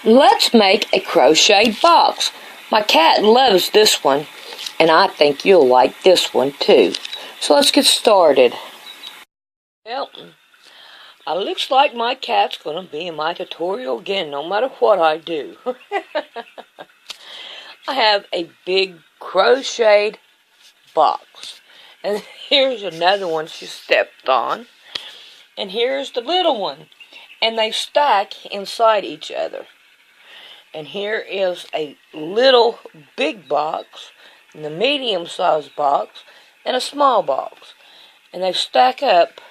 Let's make a crochet box. My cat loves this one, and I think you'll like this one too. So let's get started. Well, it looks like my cat's going to be in my tutorial again, no matter what I do. I have a big crocheted box. And here's another one she stepped on. And here's the little one. And they stack inside each other. And here is a little big box, and a medium-sized box, and a small box. And they stack up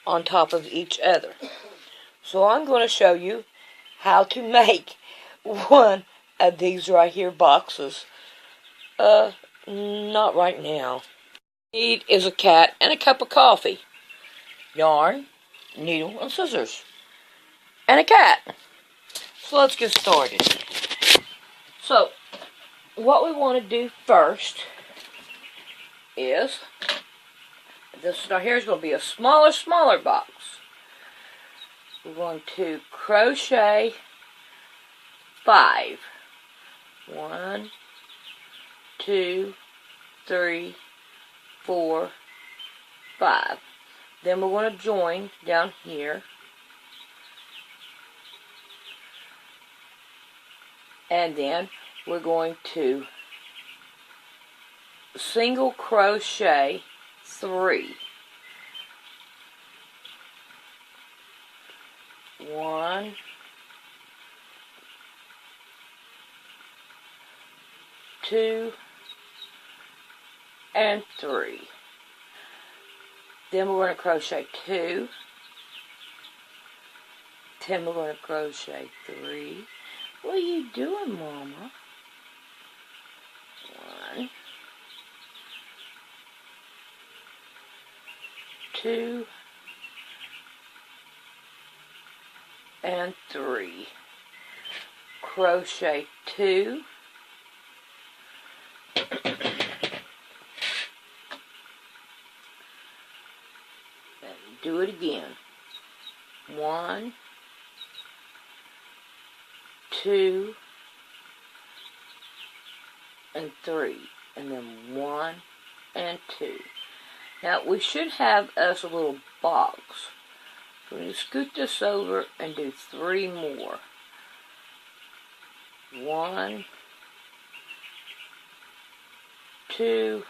on top of each other. So I'm going to show you how to make one of these right here boxes. Not right now. What you need is a cat and a cup of coffee, yarn, needle, and scissors, and a cat. So let's get started. So, what we want to do first is, this right here is going to be a smaller box. We're going to crochet 5. 1, 2, 3, 4, 5. Then we're going to join down here. And then we're going to single crochet 3. 1, 2, and 3. Then we're going to crochet 2. Then we're going to crochet 3. What are you doing, Mama? 1, 2, and 3. Crochet 2. And do it again. 1, 2, and 3, and then 1 and 2. Now we should have us a little box. So we're going to scoot this over and do 3 more. 1, 2,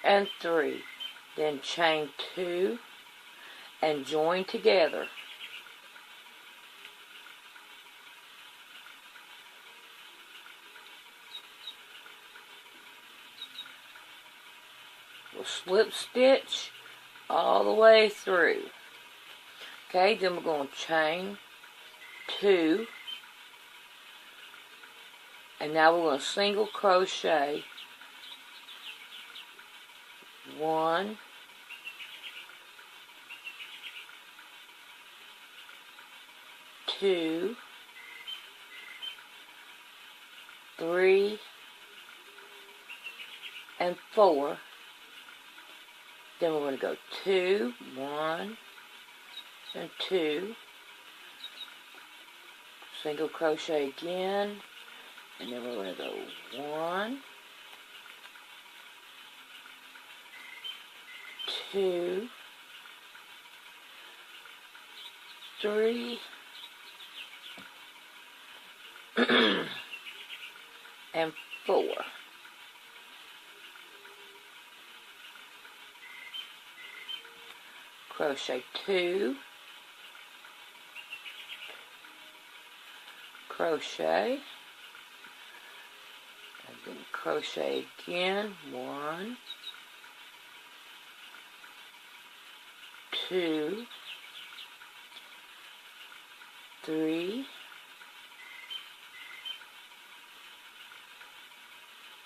and 3. Then chain 2 and join together. We'll slip stitch all the way through. Okay, then we're going to chain 2, and now we're going to single crochet 1, 2, 3, and 4. Then we're going to go 2, 1, and 2. Single crochet again. And then we're going to go 1, 2, 3, and 4. Crochet 2, crochet, and then crochet again. 1, 2, 3,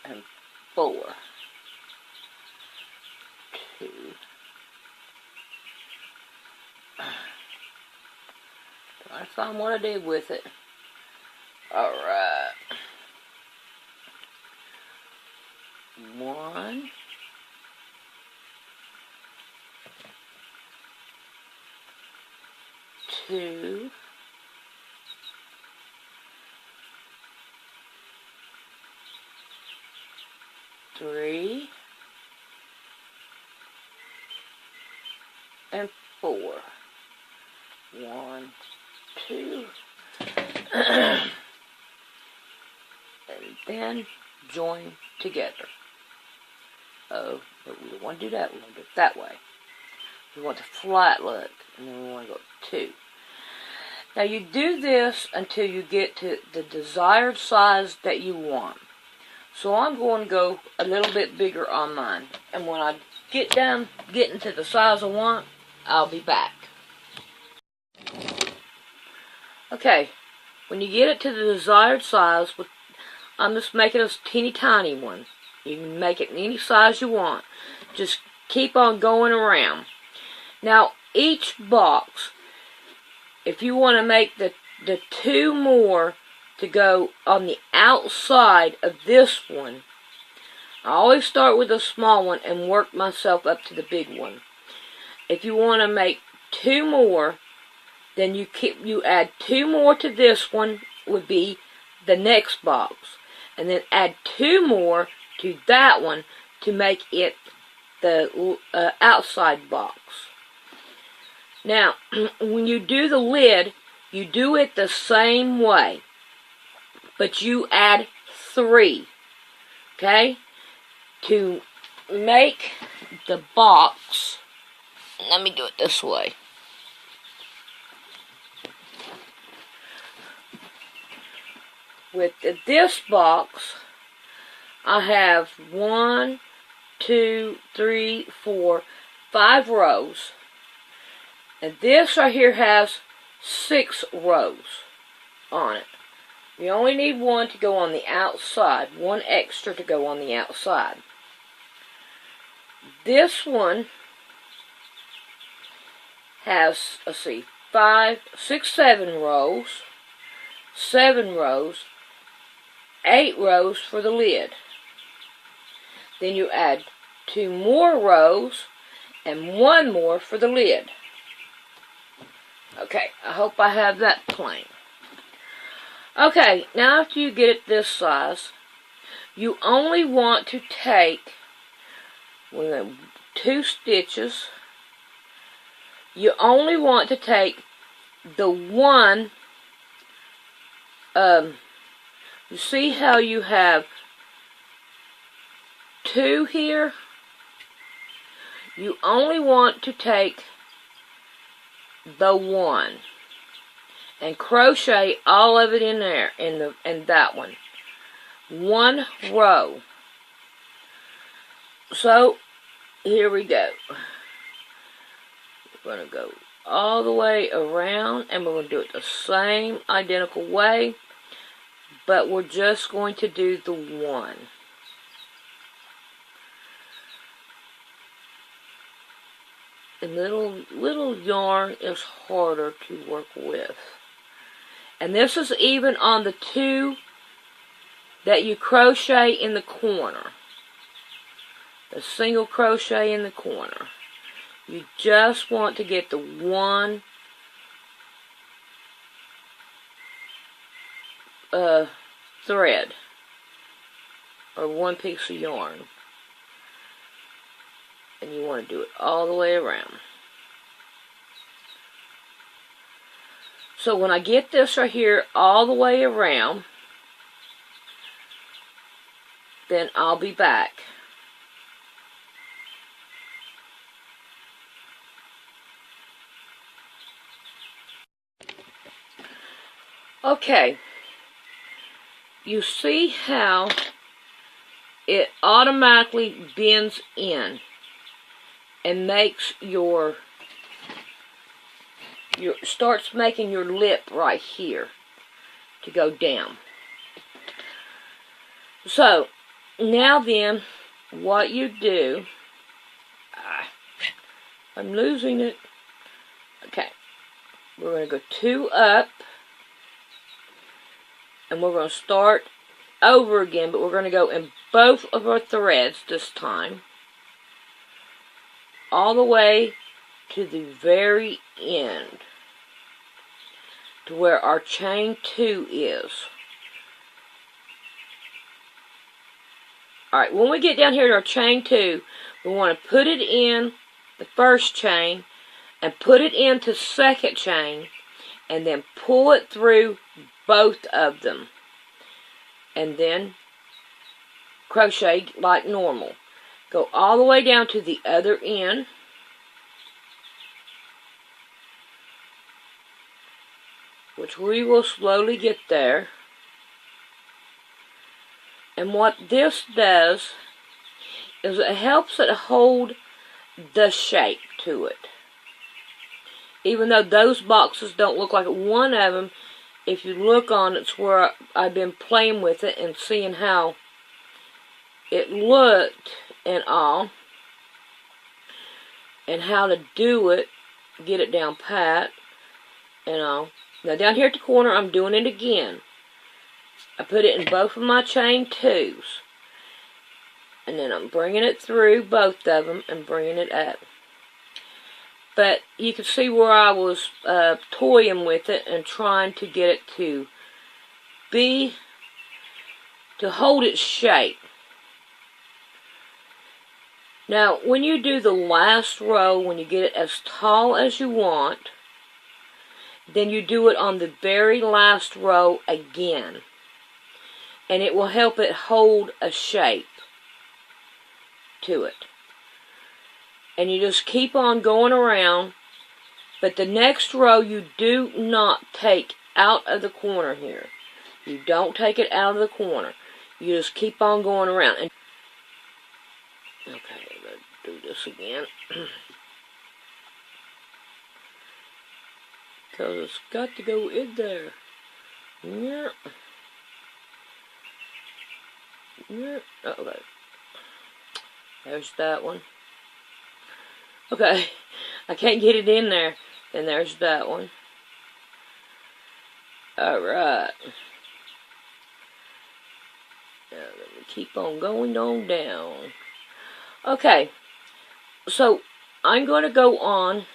and 4. 2. Trying to find what I did with it. Alright. 1, 2, 3 and 4. 1, 2, and then join together. Oh, but we don't want to do that. We want to do it that way. We want the flat look, and then we want to go 2. Now you do this until you get to the desired size that you want. So I'm going to go a little bit bigger on mine. And when I get into the size I want, I'll be back. Okay, when you get it to the desired size, I'm just making a teeny tiny one. You can make it any size you want. Just keep on going around. Now, each box, if you want to make the 2 more to go on the outside of this one, I always start with a small one and work myself up to the big one. If you want to make 2 more, then you add 2 more to this one, would be the next box. And then add 2 more to that one to make it the outside box. Now, when you do the lid, you do it the same way, but you add 3, okay? To make the box, let me do it this way. With this box, I have 1, 2, 3, 4, 5 rows. And this right here has 6 rows on it. You only need 1 to go on the outside, 1 extra to go on the outside. This one has, let's see, 5, 6, 7 rows, 7 rows, 8 rows for the lid. Then you add 2 more rows and 1 more for the lid. Okay, I hope I have that plain. Okay, now after you get it this size, you only want to take 2 stitches. You only want to take the one, you see how you have 2 here? You only want to take the 1 and crochet all of it in there, in that one. 1 row. So here we go. We're going to go all the way around, and we're going to do it the same identical way, but we're just going to do the 1. And little yarn is harder to work with. And this is even on the 2 that you crochet in the corner. The single crochet in the corner. You just want to get the 1 thread or 1 piece of yarn. And you want to do it all the way around. So when I get this right here all the way around, then I'll be back. Okay, you see how it automatically bends in and makes starts making your lip right here to go down. So now then, what you do, I'm losing it. Okay, we're going to go 2 up, and we're going to start over again, but we're going to go in both of our threads this time, all the way to the very end, to where our chain 2 is. Alright, when we get down here to our chain 2, we want to put it in the first chain and put it into second chain and then pull it through both of them. And then crochet like normal. Go all the way down to the other end. Which we will slowly get there. And what this does is it helps it hold the shape to it. Even though those boxes don't look like it, one of them, if you look on, it's where I've been playing with it and seeing how it looked and all. And how to do it, get it down pat and all. Now down here at the corner, I'm doing it again. I put it in both of my chain 2s. And then I'm bringing it through both of them and bringing it up. But you can see where I was toying with it and trying to get it to hold its shape. Now, when you do the last row, when you get it as tall as you want, then you do it on the very last row again. And it will help it hold a shape to it. And you just keep on going around. But the next row you do not take out of the corner here. You don't take it out of the corner. You just keep on going around. And okay, let's do this again. Because it's got to go in there. Yeah. Yeah. Okay. There's that one. Okay. I can't get it in there. And there's that one. Alright. Now let me keep on going on down. Okay. So I'm going to go on.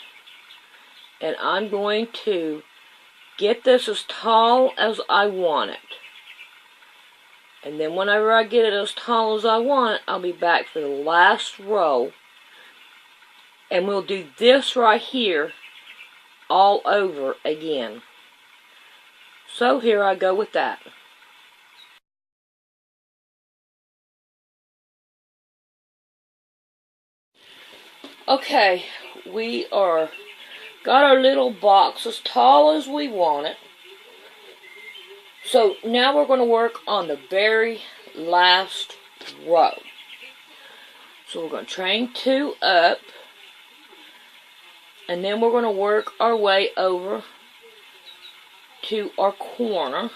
And I'm going to get this as tall as I want it. And then whenever I get it as tall as I want it, I'll be back for the last row. And we'll do this right here all over again. So here I go with that. Okay, we are got our little box as tall as we want it. So now we're going to work on the very last row. So we're going to chain 2 up. And then we're going to work our way over to our corner.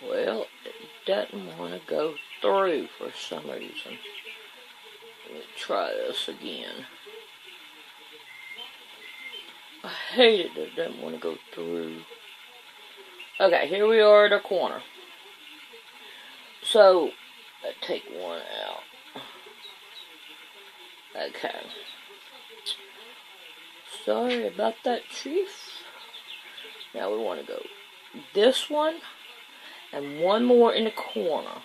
Well, it doesn't want to go through for some reason. Let me try this again. I hate it that it doesn't want to go through. Okay, here we are at our corner. So, let's take one out. Okay. Sorry about that, Chief. Now we want to go this one and one more in the corner.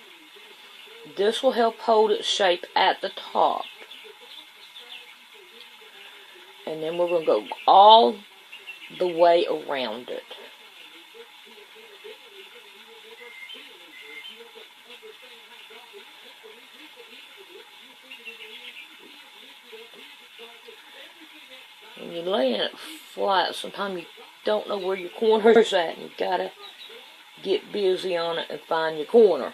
This will help hold its shape at the top. And then we're going to go all the way around it. When you're laying it flat, sometimes you don't know where your corner's at, and you gotta get busy on it and find your corner.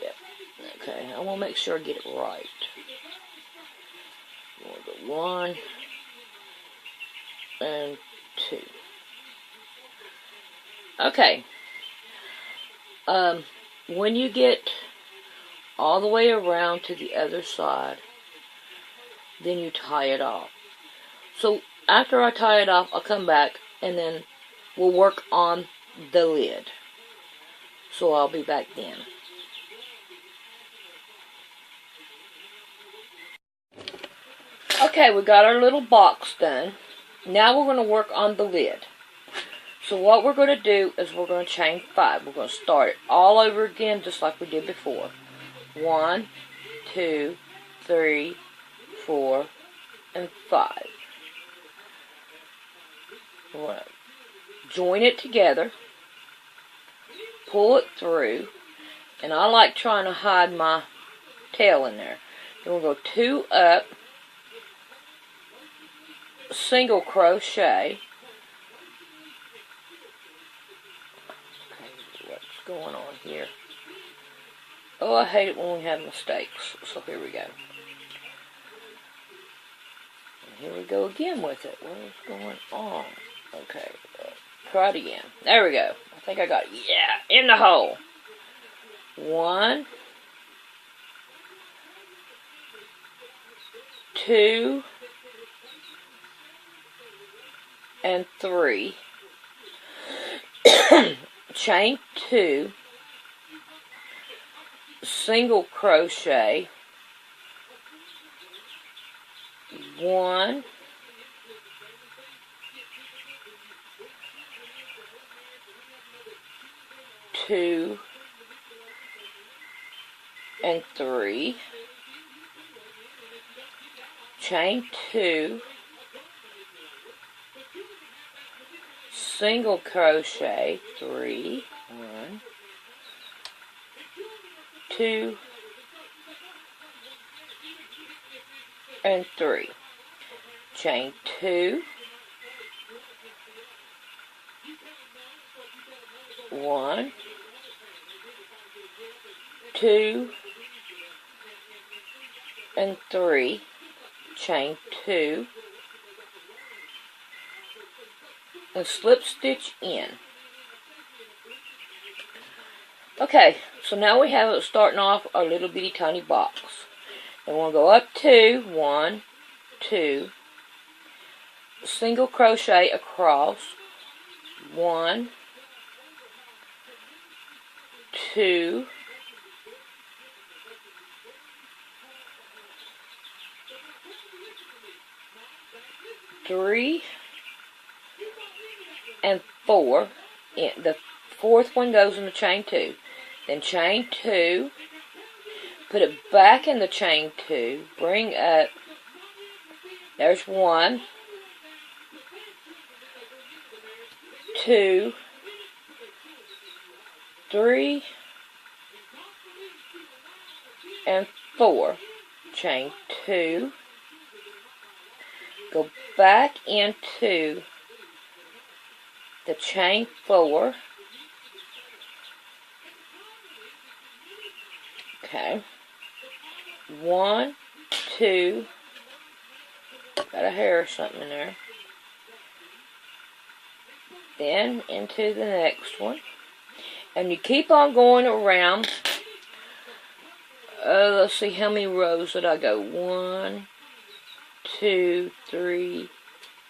Yep. Okay, I want to make sure I get it right. I'm going to go 1 and 2. Okay. When you get all the way around to the other side, then you tie it off. So after I tie it off, I'll come back and then we'll work on the lid. So I'll be back then. Okay, we got our little box done. Now we're going to work on the lid. So what we're going to do is we're going to chain 5. We're going to start it all over again just like we did before. 1, 2, 3, 4, and 5. We're going to join it together, pull it through, and I like trying to hide my tail in there. Then we'll go 2 up, single crochet. Okay, what's going on here? Oh, I hate it when we have mistakes. So here we go. And here we go again with it. What is going on? Okay, try it again. There we go. I think I got it. Yeah, in the hole. 1, 2, and 3. Chain 2, single crochet, 1, 2, and 3, chain 2, single crochet, 3, 1, 2, and 3, chain 2, 1, 2, and 3, chain 2, and slip stitch in. Okay, so now we have it starting off our little bitty tiny box. And we'll go up 2, 1, 2, single crochet across, 1, 2, 3, and 4. The fourth one goes in the chain 2. Then chain 2, put it back in the chain 2, bring up, there's 1, 2, 3, and 4. Chain 2, go back into the chain 4. Okay. 1, 2, got a hair or something in there. Then into the next one. And you keep on going around. Let's see how many rows did I go. 1, 2, 3,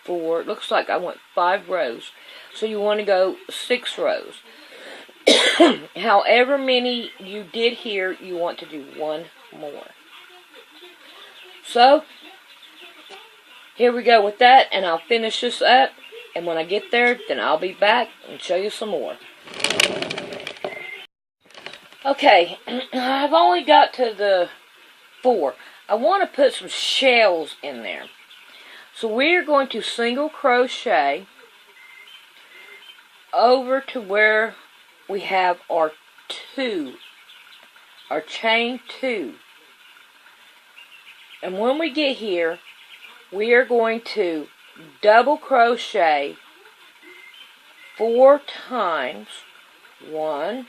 4. It looks like I went 5 rows. So you want to go 6 rows. However many you did here, you want to do 1 more. So, here we go with that, and I'll finish this up, and when I get there, then I'll be back and show you some more. Okay, I've only got to the 4. I want to put some shells in there. So we're going to single crochet over to where we have our 2, our chain 2. And when we get here, we are going to double crochet 4 times. 1,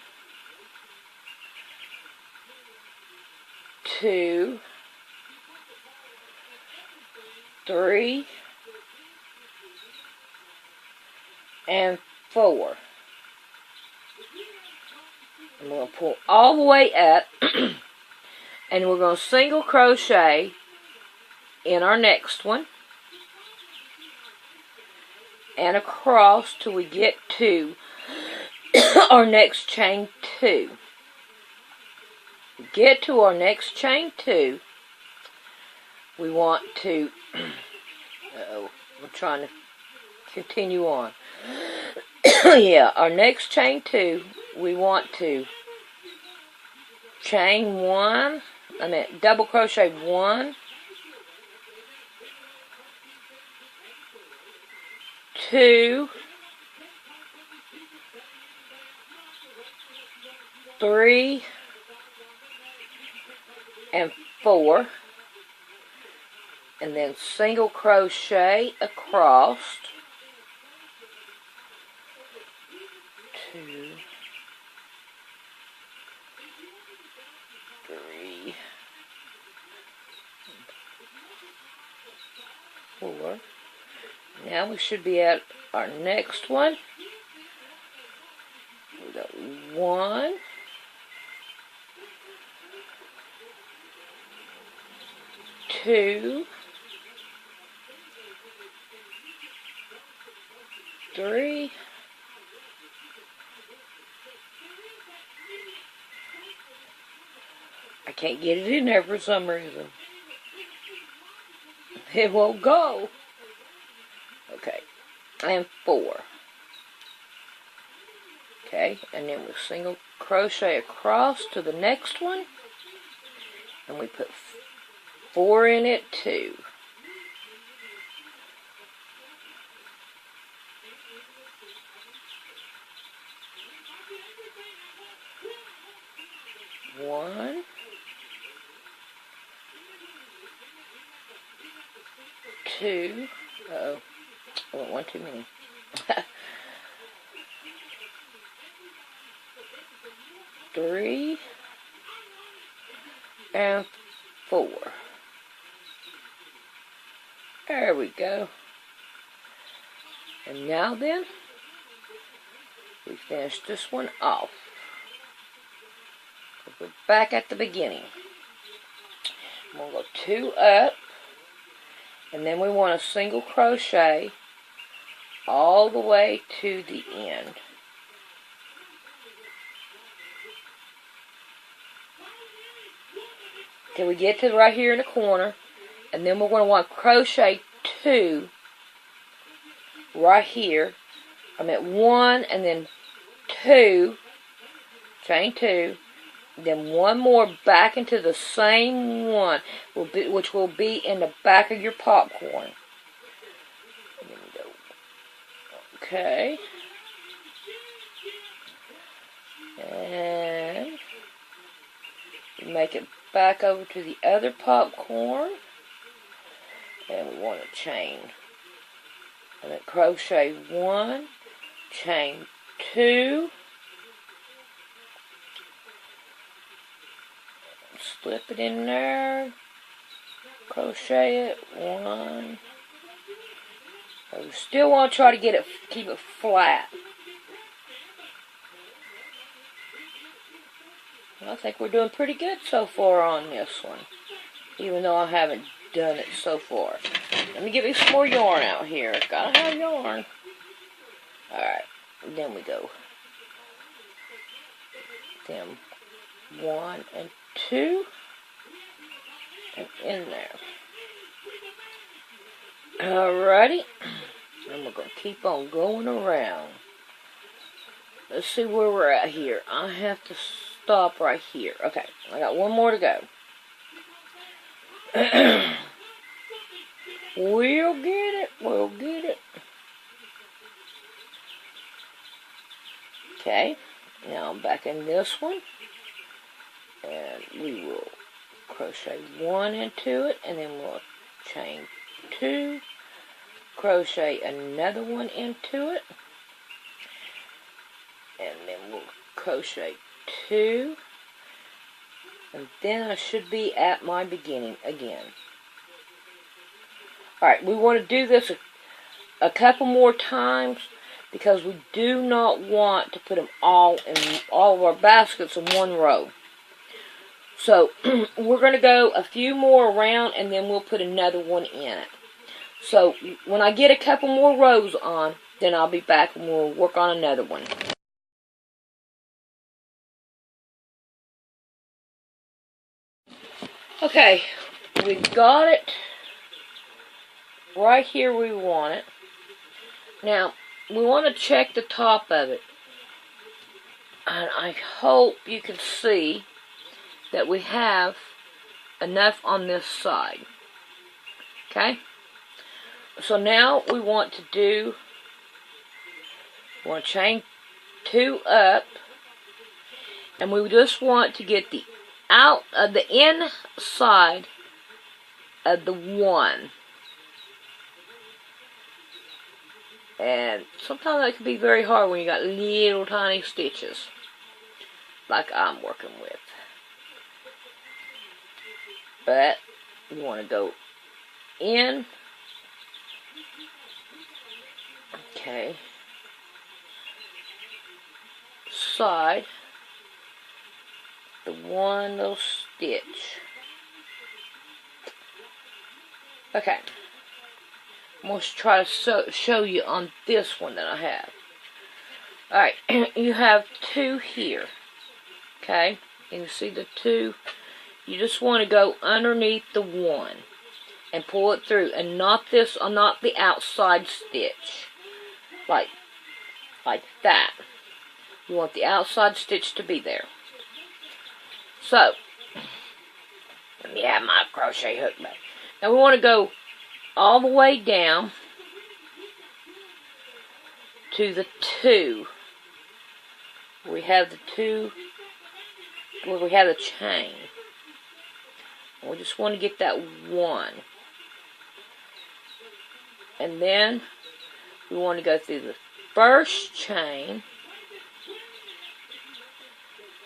2, 3, and 4. I'm going to pull all the way up, and we're going to single crochet in our next one, and across till we get to our next chain 2. Get to our next chain 2. We want to, we're trying to continue on. Yeah, our next chain 2, we want to chain 1, double crochet 1, 2, 3, and 4, and then single crochet across, 2, 3, 4. Now we should be at our next one. We got 1, 2, 3, 'I can't get it in there for some reason. It won't go. Okay, and 4. Okay, and then we single crochet across to the next one, and we put 4 in it too. One, 2. Uh-oh, I went one too many. 3 and 4. There we go. And now then, we finish this one off. We're back at the beginning. We'll go 2 up, and then we want to single crochet all the way to the end. Till we get to right here in the corner, and then we're going to want to crochet 2 right here. I'm at 1 and then 2, chain 2, then 1 more back into the same one, which will be in the back of your popcorn. Okay. And make it back over to the other popcorn, and we want to chain, and then crochet 1, chain 2, slip it in there, crochet it 1. We still want to try to get it, keep it flat. I think we're doing pretty good so far on this one, even though I haven't done it so far. Let me get me some more yarn out here. Gotta have yarn. Alright, then we go. Then 1 and 2, and in there. Alrighty, and we're going to keep on going around. Let's see where we're at here. I have to stop right here. Okay, I got 1 more to go. We'll get it. We'll get it. Okay, now I'm back in this one. And we will crochet 1 into it, and then we'll chain 2, crochet another one into it, and then we'll crochet 2, and then I should be at my beginning again. Alright, we want to do this a couple more times, because we do not want to put them all in all of our baskets in one row. So we're going to go a few more around, and then we'll put another one in it. So when I get a couple more rows on, then I'll be back and we'll work on another one. Okay, we got it right here we want it. Now, we want to check the top of it. And I hope you can see that we have enough on this side. Okay? So now we want to chain 2 up, and we just want to get the inside of the 1. And sometimes that can be very hard when you got little tiny stitches, like I'm working with. But you want to go in. Okay. Side. The 1 little stitch. Okay. I'm going to try to show you on this one that I have. Alright, you have 2 here. Okay, you see the 2. You just want to go underneath the 1 and pull it through, and not the outside stitch, like that. You want the outside stitch to be there. So, let me have my crochet hook back. Now we want to go all the way down to the 2. We have the 2 where we have the chain. We just want to get that 1. And then we want to go through the first chain,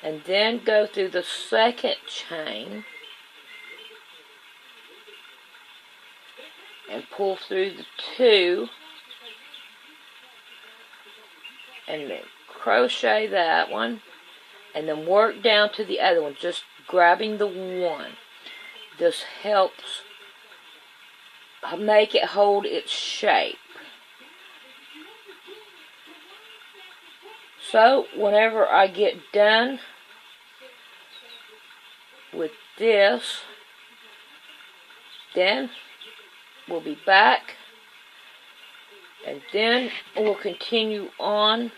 and then go through the second chain and pull through the 2, and then crochet that one, and then work down to the other one, just grabbing the 1. This helps make it hold its shape. So whenever I get done with this, then we'll be back, and then we'll continue on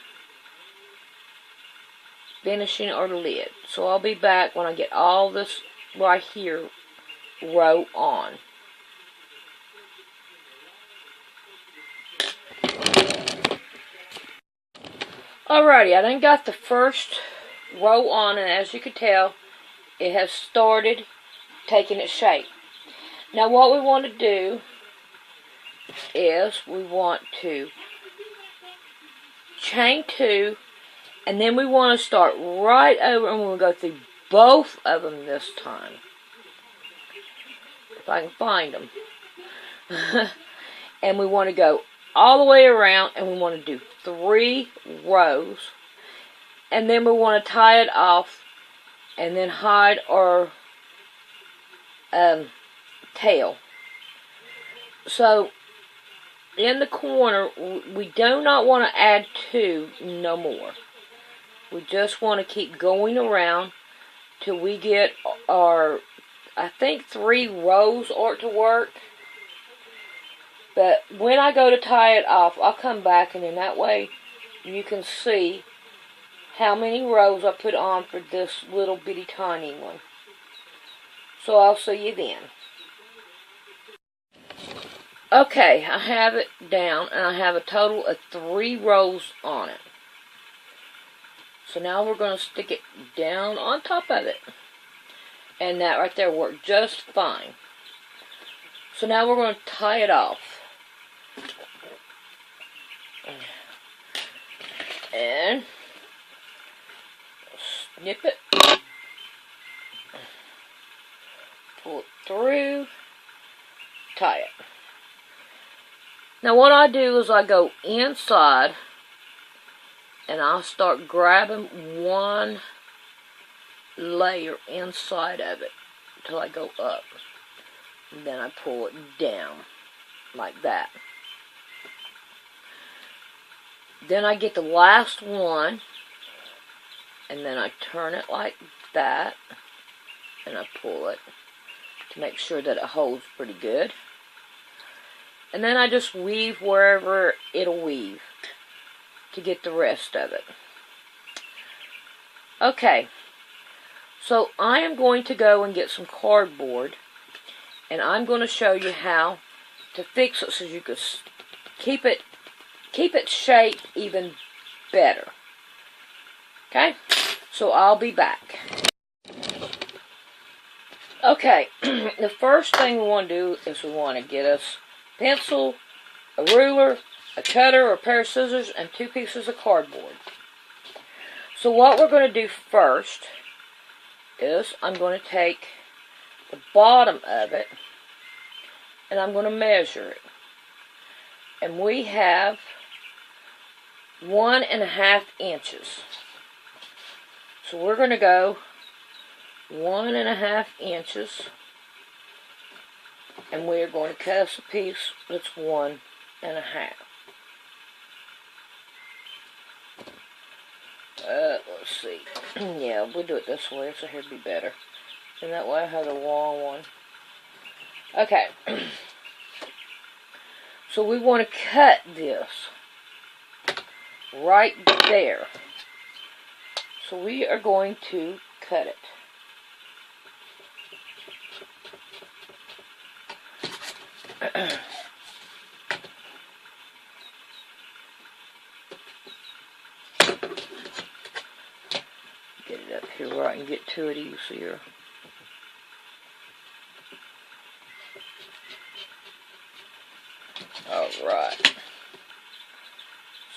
finishing our lid. So I'll be back when I get all this right here row on. Alrighty, I done got the first row on, and as you can tell, it has started taking its shape. Now what we want to do is we want to chain 2, and then we want to start right over, and we'll go through both of them this time. If I can find them. And we want to go all the way around, and we want to do 3 rows, and then we want to tie it off and then hide our tail. So in the corner, we do not want to add 2 no more. We just want to keep going around till we get our, I think 3 rows ought to work. But when I go to tie it off, I'll come back, and in that way you can see how many rows I put on for this little bitty tiny one. So I'll see you then. Okay, I have it down, and I have a total of 3 rows on it. So now we're going to stick it down on top of it. And that right there worked just fine. So now we're going to tie it off. And snip it, pull it through, tie it. Now what I do is I go inside, and I'll start grabbing 1 layer inside of it until I go up. And then I pull it down like that. Then I get the last one, and then I turn it like that, and I pull it, to make sure that it holds pretty good. And then I just weave wherever it'll weave to get the rest of it. Okay, so I am going to go and get some cardboard, and I'm going to show you how to fix it so you can keep its shape even better. Okay, so I'll be back. Okay, the first thing we want to do is we want to get us a pencil, a ruler, a cutter or a pair of scissors, and 2 pieces of cardboard. So what we're going to do first is I'm going to take the bottom of it and I'm going to measure it. And we have 1.5 inches. So we're going to go 1.5 inches, and we're going to cut us a piece that's 1.5. Let's see. Yeah, we'll do it this way, so here it'd be better. And that way I have the long one. Okay. So we want to cut this right there. So we are going to cut it. Get it up here where I can get to it easier. Alright.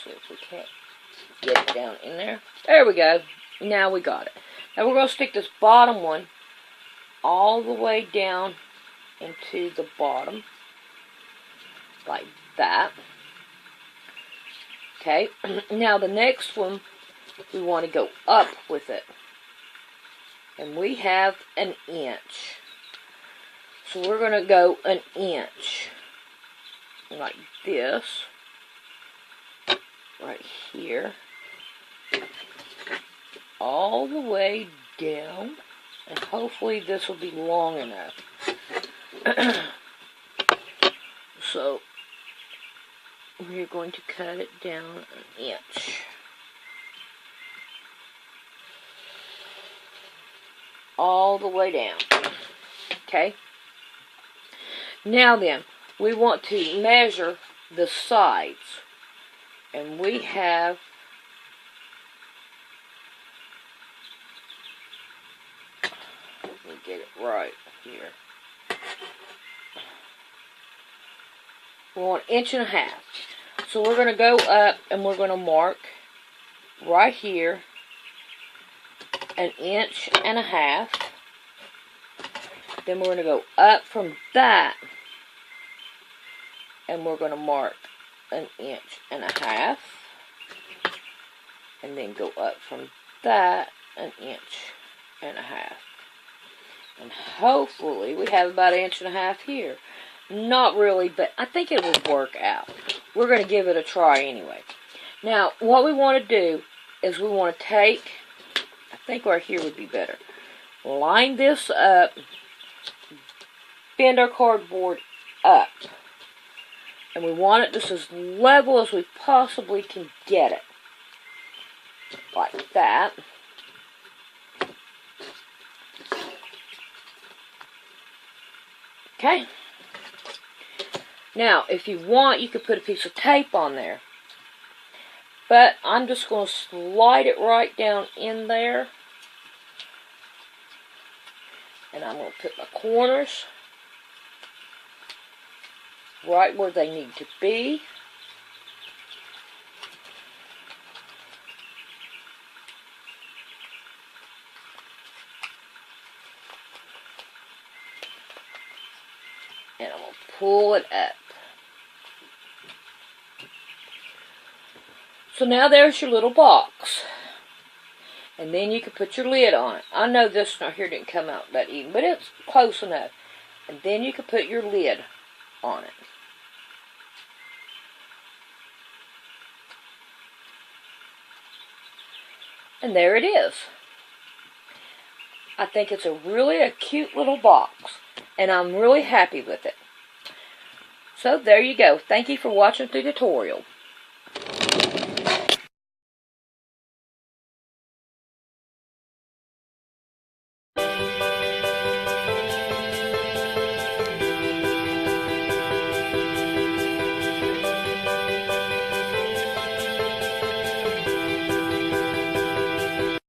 See if we can't get it down in there. There we go. Now we got it. Now we're going to stick this bottom one all the way down into the bottom. Like that. Okay. Now the next one, we want to go up with it. And we have 1 inch. So we're going to go 1 inch. Like this. Right here. All the way down. And hopefully this will be long enough. So we're going to cut it down 1 inch. All the way down. Okay? Now then, we want to measure the sides. And we have let me get it right here. We want 1.5 inches. So we're going to go up and we're going to mark right here 1.5 inches. Then we're going to go up from that and we're going to mark 1.5 inches. And then go up from that 1.5 inches. And hopefully we have about 1.5 inches here. Not really, but I think it will work out. We're going to give it a try anyway. Now, what we want to do is we want to take, I think right here would be better. Line this up, bend our cardboard up. And we want it just as level as we possibly can get it. Like that. Okay. Now, if you want, you could put a piece of tape on there. But I'm just going to slide it right down in there. And I'm going to put my corners right where they need to be. And I'm going to pull it up. So now there's your little box. And then you can put your lid on it. I know this one here didn't come out that even, but it's close enough. And then you can put your lid on it. And there it is. I think it's a really cute little box. and I'm really happy with it. So there you go. Thank you for watching the tutorial.